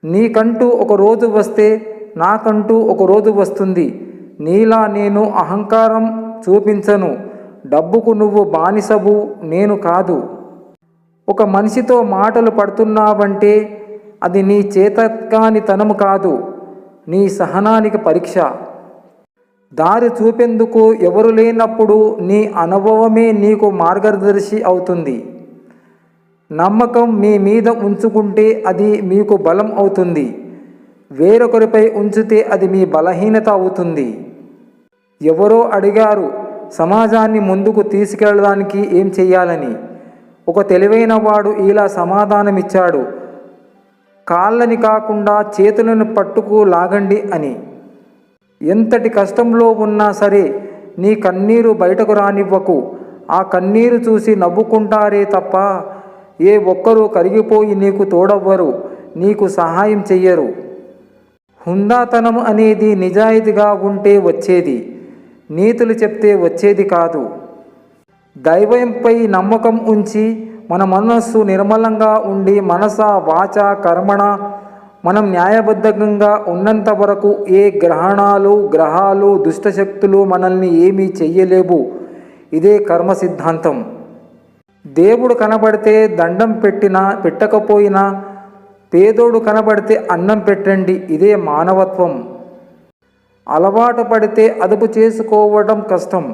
నీకంటూ ఒక రోజు వస్తే నాకంటూ ఒక రోజు వస్తుంది. నీలా నేను అహంకారం చూపించను. డబ్బుకు నువ్వు బానిసవు, నేను కాదు. ఒక మనిషితో మాటలు పడుతున్నావంటే అది నీ చేతకానితనము కాదు, నీ సహనానికి పరీక్ష. దారి చూపేందుకు ఎవరు లేనప్పుడు నీ అనుభవమే నీకు మార్గదర్శి అవుతుంది. నమ్మకం మీ మీద ఉంచుకుంటే అది మీకు బలం అవుతుంది. వేరొకరిపై ఉంచితే అది మీ బలహీనత అవుతుంది. ఎవరో అడిగారు సమాజాన్ని ముందుకు తీసుకెళ్ళడానికి ఏం చెయ్యాలని. ఒక తెలివైన వాడు ఇలా సమాధానమిచ్చాడు, కాళ్ళని కాకుండా చేతులను పట్టుకు లాగండి అని. ఎంతటి కష్టంలో ఉన్నా సరే నీ కన్నీరు బయటకు రానివ్వకు. ఆ కన్నీరు చూసి నవ్వుకుంటారే తప్ప ఏ ఒక్కరూ కరిగిపోయి నీకు తోడవ్వరు, నీకు సహాయం చెయ్యరు. హుందాతనం అనేది నిజాయితీగా ఉంటే వచ్చేది, నీతులు చెప్తే వచ్చేది కాదు. దైవంపై నమ్మకం ఉంచి మన మనస్సు నిర్మలంగా ఉండి మనస వాచ కర్మణ మనం న్యాయబద్ధంగా ఉన్నంత వరకు ఏ గ్రహాలు దుష్టశక్తులు మనల్ని ఏమీ చెయ్యలేవు. ఇదే కర్మ సిద్ధాంతం. దేవుడు కనబడితే దండం పెట్టకపోయినా పేదోడు కనబడితే అన్నం పెట్టండి. ఇదే మానవత్వం. అలవాటు పడితే అదుపు చేసుకోవడం కష్టం,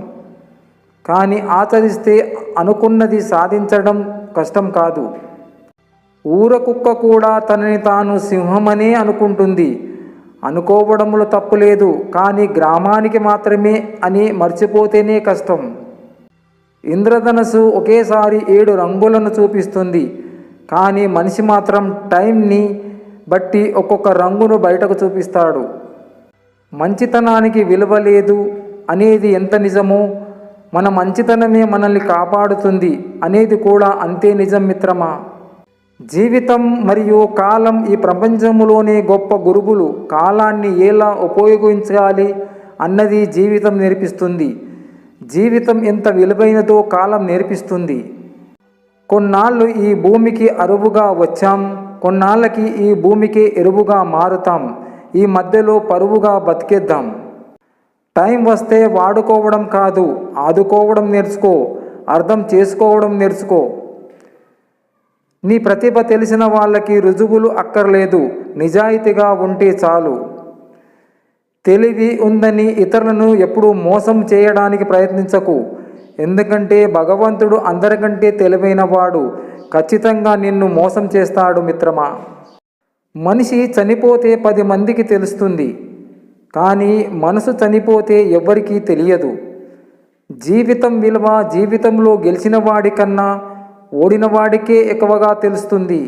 కానీ ఆచరిస్తే అనుకున్నది సాధించడం కష్టం కాదు. ఊర కుక్క కూడా తనని తాను సింహమనే అనుకుంటుంది. అనుకోవడంలో తప్పులేదు, కానీ గ్రామానికి మాత్రమే అని మర్చిపోతేనే కష్టం. ఇంద్రధనస్సు ఒకేసారి 7 రంగులను చూపిస్తుంది, కానీ మనిషి మాత్రం టైంని బట్టి ఒక్కొక్క రంగును బయటకు చూపిస్తాడు. మంచితనానికి విలువ లేదు అనేది ఎంత నిజమో, మన మంచితనమే మనల్ని కాపాడుతుంది అనేది కూడా అంతే నిజం మిత్రమా. జీవితం మరియు కాలం ఈ ప్రపంచంలోనే గొప్ప గురువులు. కాలాన్ని ఎలా ఉపయోగించాలి అన్నది జీవితం నేర్పిస్తుంది. జీవితం ఎంత విలువైనదో కాలం నేర్పిస్తుంది. కొన్నాళ్ళు ఈ భూమికి అరువుగా వచ్చాం, కొన్నాళ్ళకి ఈ భూమికే ఎరువుగా మారుతాం. ఈ మధ్యలో పరువుగా బతికేద్దాం. టైం వస్తే వాడుకోవడం కాదు, ఆదుకోవడం నేర్చుకో, అర్థం చేసుకోవడం నేర్చుకో. నీ ప్రతిభ తెలిసిన వాళ్ళకి రుజువులు అక్కర్లేదు, నిజాయితీగా ఉంటే చాలు. తెలివి ఉందని ఇతరులను ఎప్పుడూ మోసం చేయడానికి ప్రయత్నించకు. ఎందుకంటే భగవంతుడు అందరికంటే తెలివైనవాడు. ఖచ్చితంగా నిన్ను మోసం చేస్తాడు మిత్రమా. మనిషి చనిపోతే 10 మందికి తెలుస్తుంది, కానీ మనసు చనిపోతే ఎవ్వరికీ తెలియదు. జీవితం విలువ జీవితంలో గెలిచిన వాడికన్నా ఓడిన వాడికే ఎక్కువగా తెలుస్తుంది.